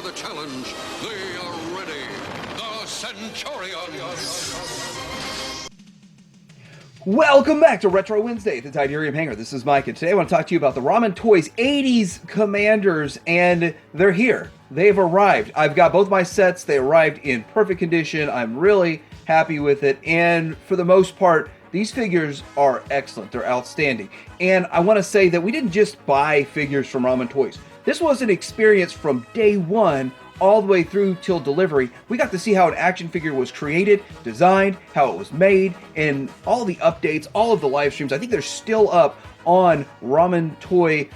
the challenge. They are ready. The Centurions. Welcome back to Retro Wednesday at the Tidarium Hangar. This is Mike, and today I want to talk to you about the Ramen Toys 80s Commanders, and they're here. They've arrived. I've got both my sets. They arrived in perfect condition. I'm really happy with it, and for the most part, these figures are excellent. They're outstanding. And I want to say that we didn't just buy figures from Ramen Toys. This was an experience from day one all the way through till delivery. We got to see how an action figure was created, designed, how it was made, and all the updates, all of the live streams. I think they're still up on Ramen Toy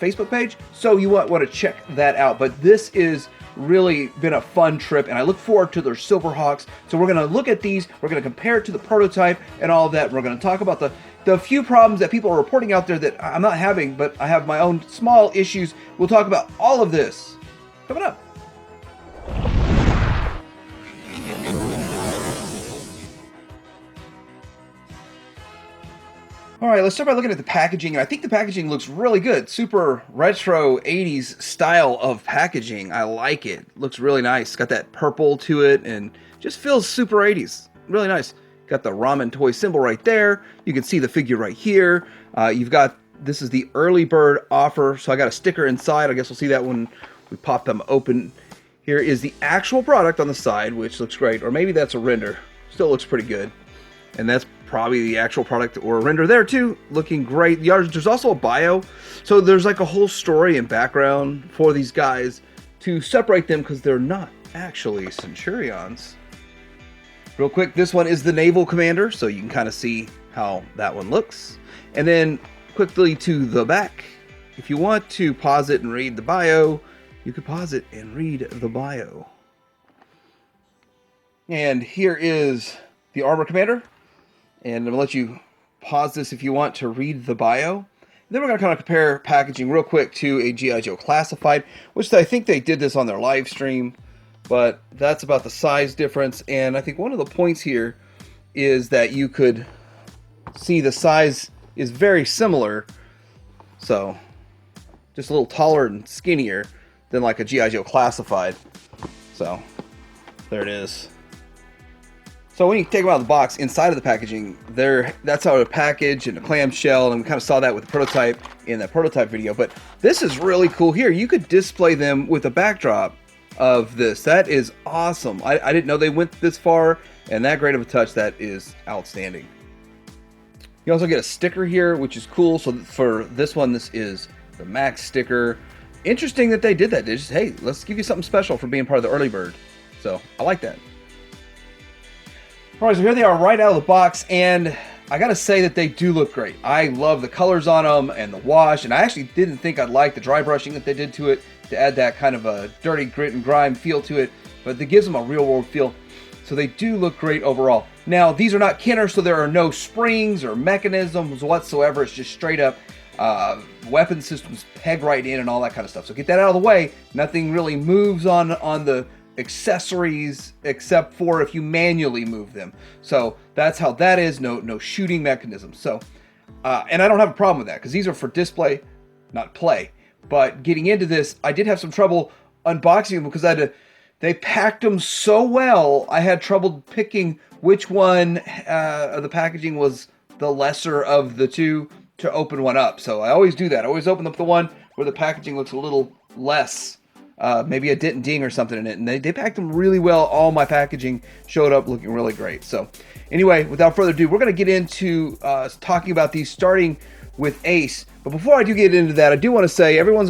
Facebook page, so you want to check that out. But this is really been a fun trip, and I look forward to their Silverhawks. So we're going to look at these, we're going to compare it to the prototype and all of that. We're going to talk about the few problems that people are reporting out there that I'm not having, but I have my own small issues. We'll talk about all of this coming up. All right, let's start by looking at the packaging. And I think the packaging looks really good. Super retro 80s style of packaging. I like it. Looks really nice. Got that purple to it and just feels super 80s. Really nice. Got the Ramen Toy symbol right there. You can see the figure right here. You've got, this is the early bird offer. So I got a sticker inside. I guess we'll see that when we pop them open. Here is the actual product on the side, which looks great. Or maybe that's a render. Still looks pretty good. And that's probably the actual product or a render there too. Looking great. There's also a bio. So there's like a whole story and background for these guys to separate them because they're not actually Centurions. Real quick, this one is the Naval Commander, so you can kind of see how that one looks. And then quickly to the back. If you want to pause it and read the bio, you can pause it and read the bio. And here is the Armor Commander. And I'm going to let you pause this if you want to read the bio. Then we're going to kind of compare packaging real quick to a G.I. Joe Classified, which I think they did this on their live stream. But that's about the size difference. And I think one of the points here is that you could see the size is very similar. So just a little taller and skinnier than like a G.I. Joe Classified. So there it is. So when you take them out of the box, inside of the packaging, that's how a package and a clamshell, and we kind of saw that with the prototype in that prototype video. But this is really cool here. You could display them with a backdrop of this. That is awesome. I didn't know they went this far, and that great of a touch. That is outstanding. You also get a sticker here, which is cool. So for this one, this is the Max sticker. Interesting that they did that. They just, hey, let's give you something special for being part of the early bird. So I like that. All right, so here they are right out of the box, and I gotta say that they do look great. I love the colors on them and the wash, and I actually didn't think I'd like the dry brushing that they did to it to add that kind of a dirty grit and grime feel to it, but it gives them a real world feel. So they do look great overall. Now, these are not Kenner, so there are no springs or mechanisms whatsoever. It's just straight up weapon systems peg right in and all that kind of stuff. So get that out of the way. Nothing really moves on the accessories except for if you manually move them. So that's how that is. No shooting mechanisms. So and I don't have a problem with that because these are for display, not play. But getting into this, I did have some trouble unboxing them because they packed them so well. I had trouble picking which one of the packaging was the lesser of the two to open one up. So I always do that. I always open up the one where the packaging looks a little less. Maybe a dent and ding or something in it, and they packed them really well. All my packaging showed up looking really great. So anyway, without further ado, we're going to get into talking about these, starting with Ace. But before I do get into that, I do want to say everyone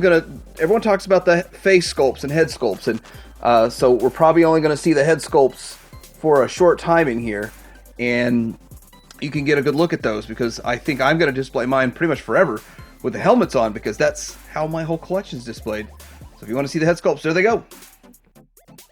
talks about the face sculpts and head sculpts, and so we're probably only going to see the head sculpts for a short time in here, and you can get a good look at those because I think I'm going to display mine pretty much forever with the helmets on because that's how my whole collection is displayed. So if you want to see the head sculpts, there they go.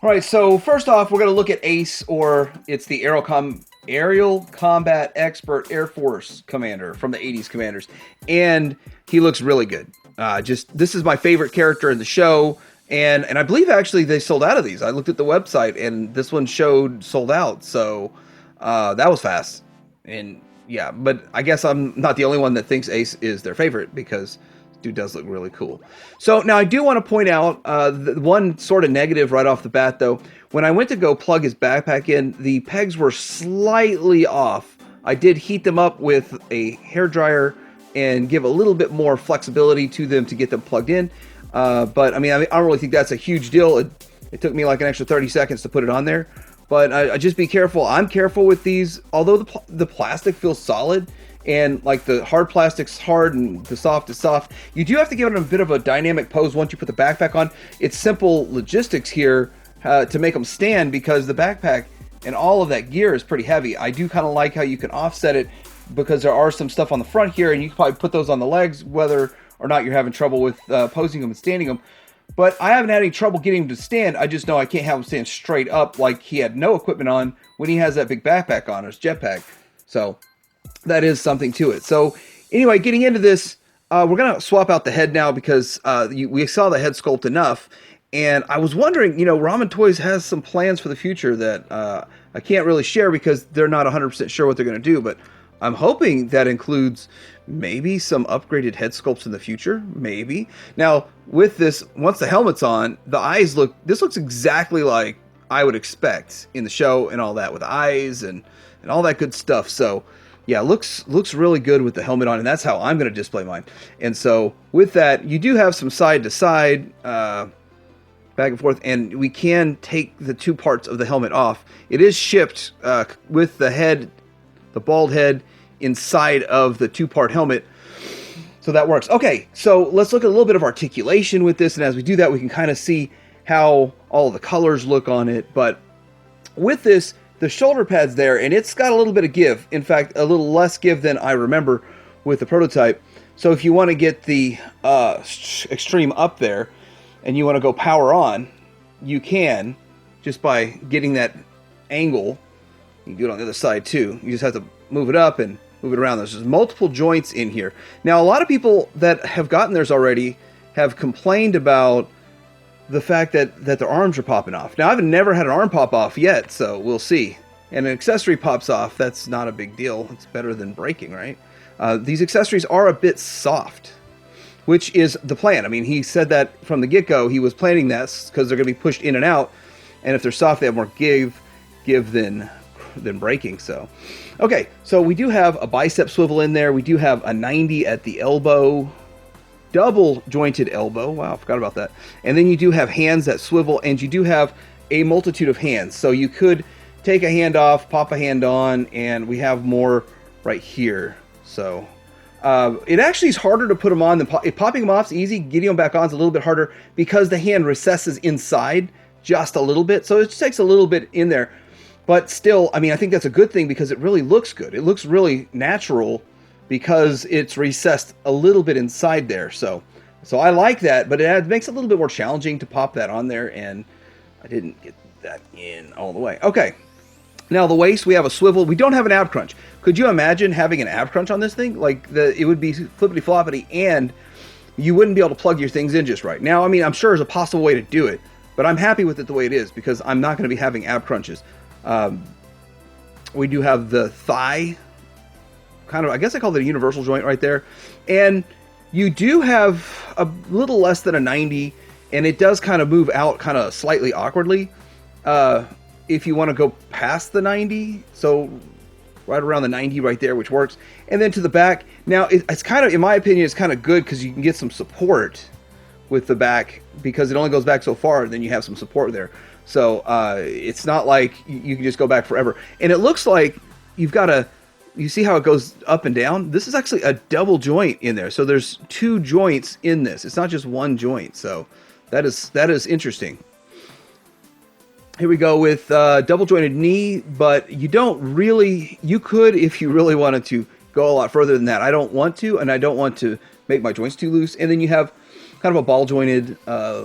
All right, so first off, we're going to look at Ace, or it's the Aerial Combat Expert Air Force Commander from the 80s Commanders. And he looks really good. This is my favorite character in the show. And I believe actually they sold out of these. I looked at the website and this one showed sold out. So that was fast. And yeah, but I guess I'm not the only one that thinks Ace is their favorite because dude does look really cool. So now I do want to point out the one sort of negative right off the bat, though. When I went to go plug his backpack in, the pegs were slightly off. I did heat them up with a hairdryer and give a little bit more flexibility to them to get them plugged in. But I mean, I don't really think that's a huge deal. It took me like an extra 30 seconds to put it on there. But I just be careful. I'm careful with these. Although the plastic feels solid, and like the hard plastic's hard and the soft is soft, you do have to give it a bit of a dynamic pose once you put the backpack on. It's simple logistics here to make them stand, because the backpack and all of that gear is pretty heavy. I do kind of like how you can offset it, because there are some stuff on the front here, and you can probably put those on the legs, whether or not you're having trouble with posing them and standing them. But I haven't had any trouble getting him to stand. I just know I can't have him stand straight up like he had no equipment on when he has that big backpack on, his jetpack. So that is something to it. So anyway, getting into this, we're going to swap out the head now, because we saw the head sculpt enough. And I was wondering, Ramen Toys has some plans for the future that I can't really share because they're not 100% sure what they're going to do. But I'm hoping that includes maybe some upgraded head sculpts in the future. Maybe. Now, with this, once the helmet's on, the eyes this looks exactly like I would expect in the show and all that, with eyes and all that good stuff. So yeah, looks really good with the helmet on, and that's how I'm going to display mine. And so with that, you do have some side to side, back and forth, and we can take the two parts of the helmet off. It is shipped with the head, the bald head, inside of the two-part helmet. So that works. Okay, so let's look at a little bit of articulation with this, and as we do that, we can kind of see how all the colors look on it. But with this, the shoulder pad's there, and it's got a little bit of give. In fact, a little less give than I remember with the prototype. So if you want to get the extreme up there, and you want to go power on, you can, just by getting that angle. You can do it on the other side too. You just have to move it up and move it around. There's just multiple joints in here. Now, a lot of people that have gotten theirs already have complained about the fact that their arms are popping off. Now, I've never had an arm pop off yet, so we'll see. And an accessory pops off, that's not a big deal. It's better than breaking, right? These accessories are a bit soft, which is the plan. I mean, he said that from the get-go. He was planning this because they're going to be pushed in and out, and if they're soft, they have more give than breaking. So okay, so we do have a bicep swivel in there. We do have a 90 at the elbow, double jointed elbow. Wow, I forgot about that. And then you do have hands that swivel, and you do have a multitude of hands. So you could take a hand off, pop a hand on, and we have more right here. So it actually is harder to put them on than popping them off is easy. Getting them back on is a little bit harder because the hand recesses inside just a little bit. So it just takes a little bit in there. But still, I mean, I think that's a good thing because it really looks good. It looks really natural because it's recessed a little bit inside there. So I like that, but it makes it a little bit more challenging to pop that on there, and I didn't get that in all the way. Okay, now the waist, we have a swivel. We don't have an ab crunch. Could you imagine having an ab crunch on this thing? Like, it would be flippity-floppity, and you wouldn't be able to plug your things in just right. Now, I mean, I'm sure there's a possible way to do it, but I'm happy with it the way it is because I'm not going to be having ab crunches. We do have the thigh, kind of, I guess I call it a universal joint right there. And you do have a little less than a 90, and it does kind of move out kind of slightly awkwardly if you want to go past the 90. So right around the 90 right there, which works. And then to the back. Now, it's kind of, in my opinion, it's kind of good because you can get some support with the back because it only goes back so far, and then you have some support there. So it's not like you can just go back forever. And it looks like you see how it goes up and down? This is actually a double joint in there. So there's two joints in this. It's not just one joint. So that is interesting. Here we go with double jointed knee, but you could, if you really wanted to, go a lot further than that. I don't want to, and I don't want to make my joints too loose. And then you have kind of a ball jointed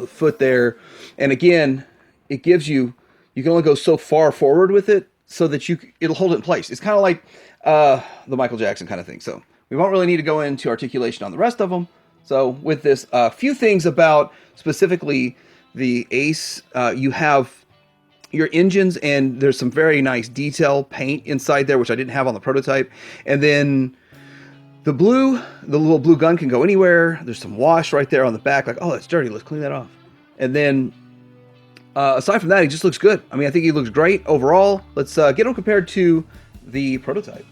foot there. And again, it gives you can only go so far forward with it so that it'll hold it in place. It's kind of like the Michael Jackson kind of thing. So we won't really need to go into articulation on the rest of them. So with this, a few things about specifically the Ace. You have your engines, and there's some very nice detail paint inside there, which I didn't have on the prototype. And then the little blue gun can go anywhere. There's some wash right there on the back. Like, oh, that's dirty. Let's clean that off. And then, aside from that, he just looks good. I mean, I think he looks great overall. Let's get him compared to the prototype.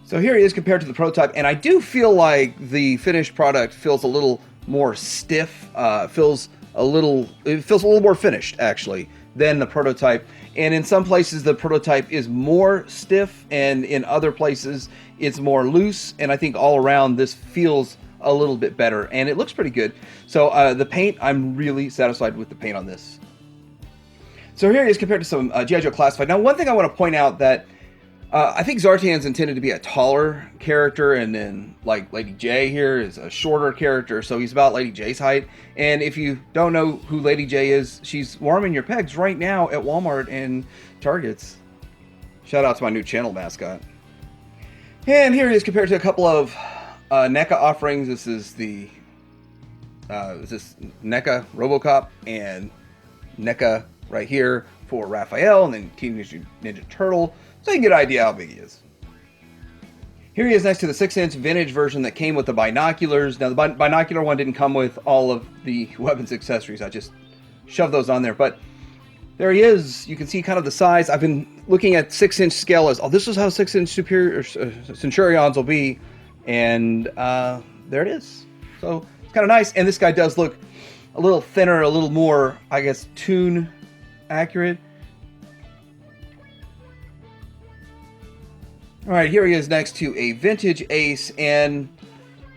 So here he is compared to the prototype, and I do feel like the finished product feels a little more stiff. It feels a little more finished, actually, than the prototype. And in some places, the prototype is more stiff, and in other places, it's more loose. And I think all around, this feels a little bit better, and it looks pretty good. So the paint, I'm really satisfied with the paint on this. So here he is compared to some G.I. Joe Classified. Now, one thing I want to point out that I think Zartan's intended to be a taller character, and then like Lady J here is a shorter character, so he's about Lady J's height. And if you don't know who Lady J is, she's warming your pegs right now at Walmart and Targets. Shout out to my new channel mascot. And here he is compared to a couple of NECA offerings. This is the NECA RoboCop and NECA right here for Raphael, and then Teenage Ninja Turtle. So you can get an idea how big he is. Here he is next to the 6-inch vintage version that came with the binoculars. Now, the binocular one didn't come with all of the weapons accessories. I just shoved those on there. But there he is. You can see kind of the size. I've been looking at 6-inch scale as, oh, this is how 6-inch superior Centurions will be. And there it is. So it's kind of nice. And this guy does look a little thinner, a little more, I guess, toon accurate. All right, here he is next to a vintage Ace, and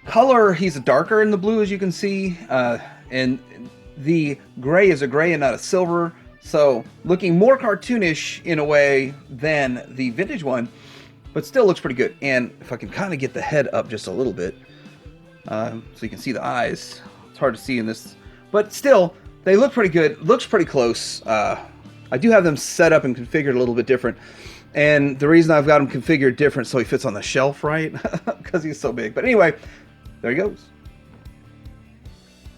color, he's darker in the blue, as you can see, and the gray is a gray and not a silver, so looking more cartoonish in a way than the vintage one, but still looks pretty good. And if I can kind of get the head up just a little bit, so you can see the eyes, it's hard to see in this, but still, they look pretty good, looks pretty close. I do have them set up and configured a little bit different. And the reason I've got him configured different so he fits on the shelf right, because he's so big. But anyway, there he goes.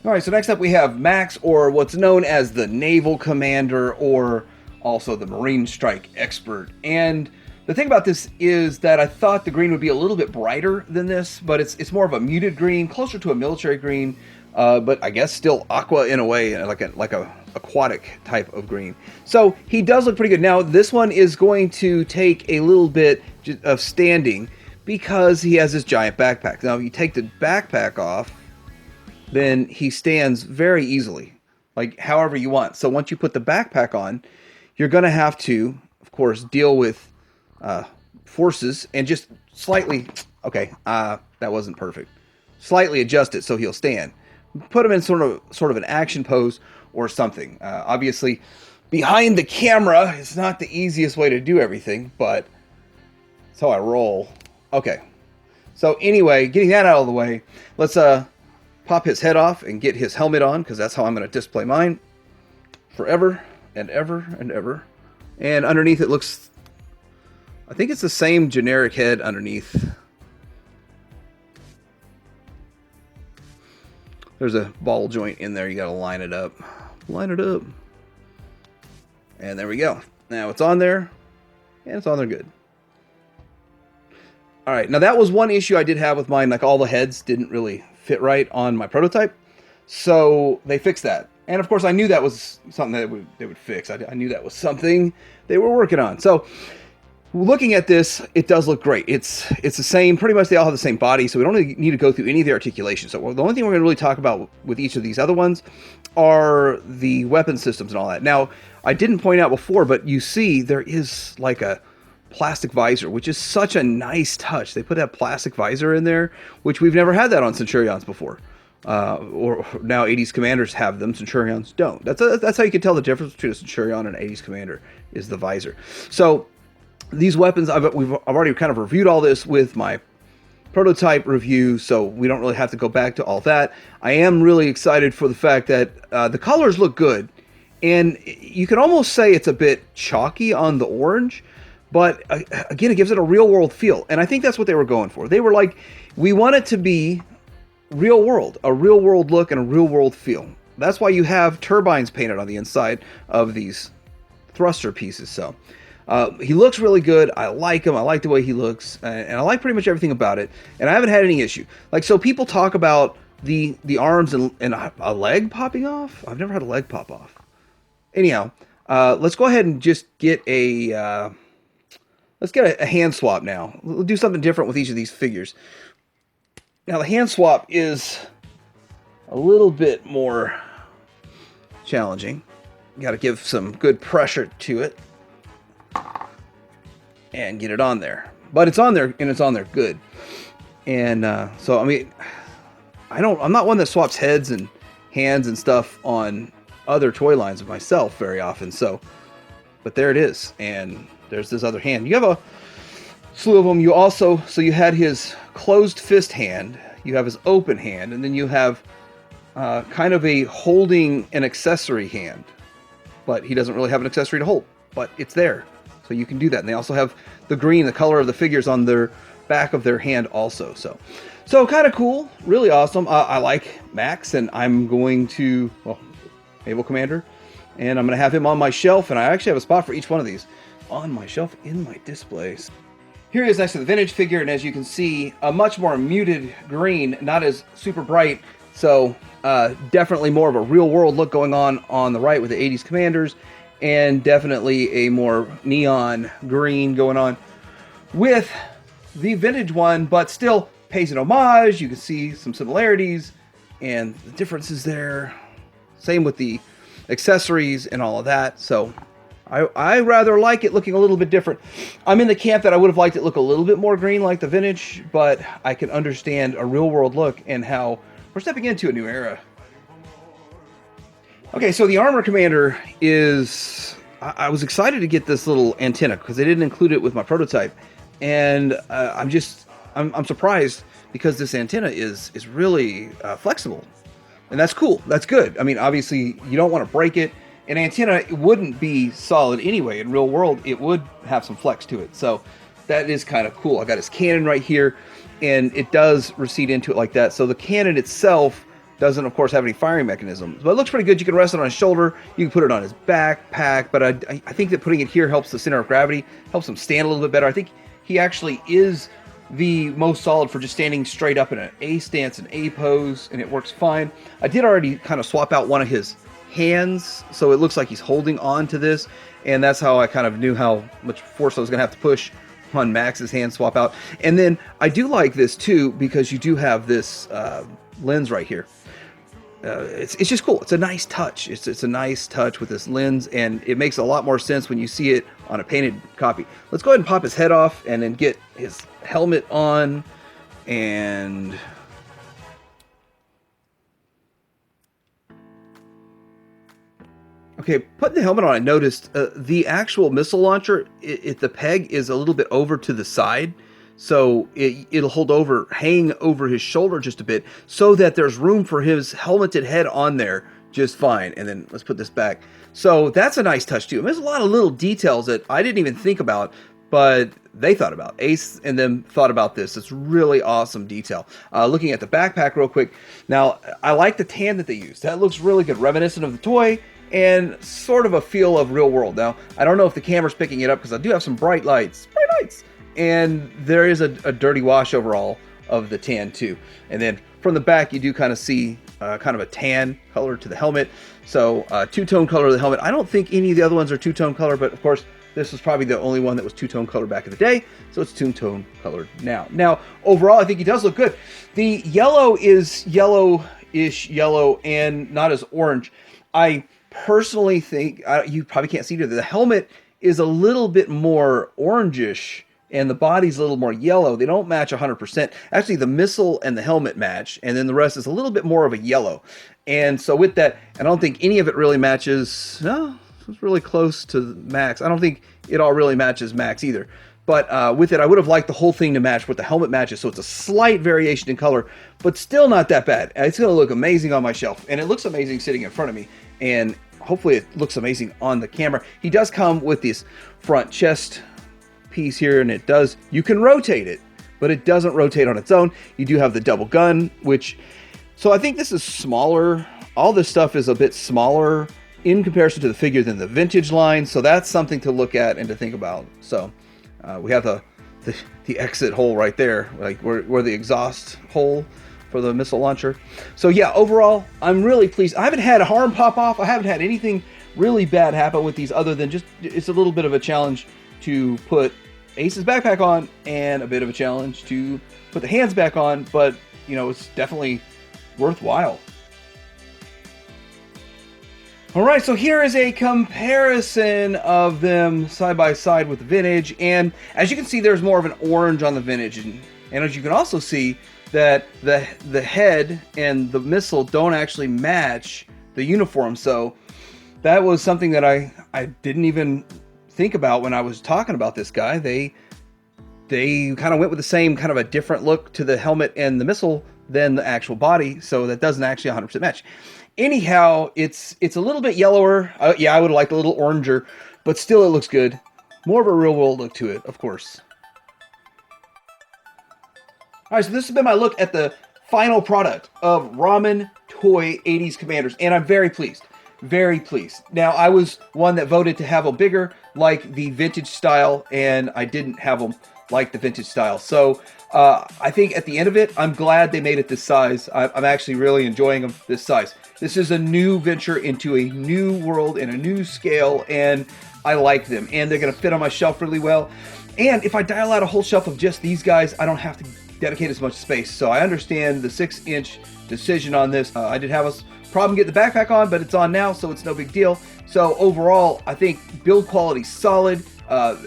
All right, so next up we have Max, or what's known as the Naval Commander, or also the Marine Strike Expert. And the thing about this is that I thought the green would be a little bit brighter than this, but it's more of a muted green, closer to a military green, but I guess still aqua in a way, like a aquatic type of green. So he does look pretty good. Now this one is going to take a little bit of standing because he has this giant backpack. Now if you take the backpack off, then he stands very easily, like however you want. So once you put the backpack on, you're going to have to, of course, deal with forces and just slightly, okay, that wasn't perfect, slightly adjust it so he'll stand. Put him in sort of an action pose or something. Obviously, behind the camera is not the easiest way to do everything, but that's how I roll. Okay. So anyway, getting that out of the way, let's pop his head off and get his helmet on, because that's how I'm going to display mine forever and ever and ever. And underneath it looks, I think it's the same generic head underneath. There's a ball joint in there. You got to line it up. Line it up. And there we go. Now it's on there. And it's on there good. All right. Now that was one issue I did have with mine. Like all the heads didn't really fit right on my prototype. So they fixed that. And of course I knew that was something that they would fix. I knew that was something they were working on. So looking at this, it does look great. It's the same, pretty much they all have the same body, so we don't really need to go through any of the articulation. So the only thing we're going to really talk about with each of these other ones are the weapon systems and all that. Now, I didn't point out before, but you see there is like a plastic visor, which is such a nice touch. They put that plastic visor in there, which we've never had that on Centurions before. Or now 80s Commanders have them, Centurions don't. That's how you can tell the difference between a Centurion and an 80s Commander, is the visor. So these weapons, I've already kind of reviewed all this with my prototype review, so we don't really have to go back to all that. I am really excited for the fact that the colors look good, and you can almost say it's a bit chalky on the orange, but again, it gives it a real-world feel, and I think that's what they were going for. They were like, we want it to be real world, a real-world look and a real-world feel. That's why you have turbines painted on the inside of these thruster pieces, so He looks really good. I like him. I like the way he looks, and I like pretty much everything about it. And I haven't had any issue. Like, so people talk about the arms and a leg popping off. I've never had a leg pop off. Anyhow, let's go ahead and just get a hand swap now. We'll do something different with each of these figures. Now the hand swap is a little bit more challenging. You got to give some good pressure to it and get it on there. But it's on there, and it's on there good. And so I mean, I'm not one that swaps heads and hands and stuff on other toy lines of myself very often. So, but there it is, and there's this other hand. You have a slew of them. You also, so you had his closed fist hand, you have his open hand, and then you have kind of a holding an accessory hand. But he doesn't really have an accessory to hold, but it's there. So you can do that. And they also have the green, the color of the figures on their back of their hand also. So kind of cool, really awesome. I like Max, and I'm going to, well, Naval Commander, and I'm going to have him on my shelf, and I actually have a spot for each one of these on my shelf in my displays. Here he is next to the vintage figure, and as you can see, a much more muted green, not as super bright, so definitely more of a real world look going on the right with the 80s Commanders, and definitely a more neon green going on with the vintage one, but still pays an homage. You can see some similarities and the differences there. Same with the accessories and all of that. So I rather like it looking a little bit different. I'm in the camp that I would have liked it look a little bit more green like the vintage, but I can understand a real world look and how we're stepping into a new era. Okay, so the Armor Commander is, I was excited to get this little antenna because they didn't include it with my prototype. And I'm surprised because this antenna is really flexible. And that's cool. That's good. I mean, obviously, you don't want to break it. An antenna wouldn't be solid anyway. In real world, it would have some flex to it. So that is kind of cool. I got his cannon right here, and it does recede into it like that. So the cannon itself doesn't, of course, have any firing mechanisms. But it looks pretty good. You can rest it on his shoulder. You can put it on his backpack. But I think that putting it here helps the center of gravity, helps him stand a little bit better. I think he actually is the most solid for just standing straight up in an A stance and A pose, and it works fine. I did already kind of swap out one of his hands, so it looks like he's holding on to this, and that's how I kind of knew how much force I was going to have to push on Max's hand swap out. And then I do like this too, because you do have this lens right here. It's just cool. It's a nice touch. It's a nice touch with this lens, and it makes a lot more sense when you see it on a painted copy. Let's go ahead and pop his head off and then get his helmet on. And okay, putting the helmet on, I noticed the actual missile launcher, the peg is a little bit over to the side. So it'll hang over his shoulder just a bit so that there's room for his helmeted head on there just fine. And then let's put this back. So that's a nice touch too. I mean, there's a lot of little details that I didn't even think about, but they thought about. Ace and them thought about this. It's really awesome detail. Looking at the backpack real quick. Now, I like the tan that they used. That looks really good. Reminiscent of the toy and sort of a feel of real world. Now, I don't know if the camera's picking it up because I do have some bright lights. And there is a dirty wash overall of the tan too. And then from the back, you do kind of see kind of a tan color to the helmet. So two-tone color of the helmet. I don't think any of the other ones are two-tone color, but of course, this was probably the only one that was two-tone color back in the day. So it's two-tone colored now. Now, overall, I think he does look good. The yellow is yellowish yellow and not as orange. I personally think, you probably can't see it, the helmet is a little bit more orangish and the body's a little more yellow. They don't match 100%. Actually, the missile and the helmet match, and then the rest is a little bit more of a yellow. And so with that, I don't think any of it really matches. No, it's really close to Max. I don't think it all really matches Max either. But with it, I would have liked the whole thing to match what the helmet matches. So it's a slight variation in color, but still not that bad. It's going to look amazing on my shelf. And it looks amazing sitting in front of me. And hopefully it looks amazing on the camera. He does come with this front chest piece here, and you can rotate it, but it doesn't rotate on its own. You do have the double gun, so I think this is smaller. All this stuff is a bit smaller in comparison to the figure than the vintage line. So that's something to look at and to think about. So we have the exit hole right there, like where the exhaust hole for the missile launcher. So yeah, overall, I'm really pleased. I haven't had a harm pop off. I haven't had anything really bad happen with these other than just it's a little bit of a challenge to put Ace's backpack on and a bit of a challenge to put the hands back on, but you know, it's definitely worthwhile. All right, so here is a comparison of them side by side with the vintage, and as you can see, there's more of an orange on the vintage, and as you can also see that the head and the missile don't actually match the uniform. So that was something that I didn't even think about when I was talking about this guy. They kind of went with the same kind of a different look to the helmet and the missile than the actual body, so that doesn't actually 100% match. Anyhow, it's a little bit yellower. Yeah, I would have liked a little oranger, but still it looks good. More of a real world look to it, of course. All right, so this has been my look at the final product of Ramen Toy 80s Commanders, and I'm very pleased. Very pleased. Now, I was one that voted to have them bigger, like the vintage style, and I didn't have them like the vintage style. So I think at the end of it, I'm glad they made it this size. I'm actually really enjoying them this size. This is a new venture into a new world and a new scale, and I like them. And they're going to fit on my shelf really well. And if I dial out a whole shelf of just these guys, I don't have to dedicate as much space. So I understand the 6-inch decision on this. I did have a problem getting the backpack on, but it's on now, so it's no big deal. So overall, I think build quality solid.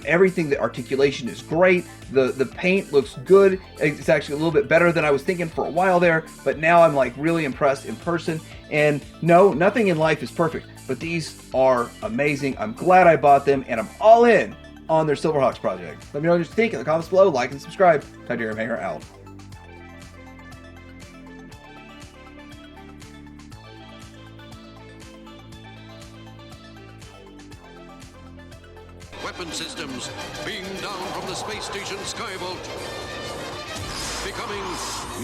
Everything, the articulation is great. The paint looks good. It's actually a little bit better than I was thinking for a while there, but now I'm like really impressed in person. And no, nothing in life is perfect, but these are amazing. I'm glad I bought them, and I'm all in on their Silverhawks project. Let me know what you think in the comments below. Like and subscribe. Tiberium Hanger out. Weapon systems beamed down from the space station Skyvault. Becoming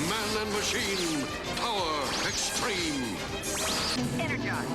man and machine power extreme. Energize.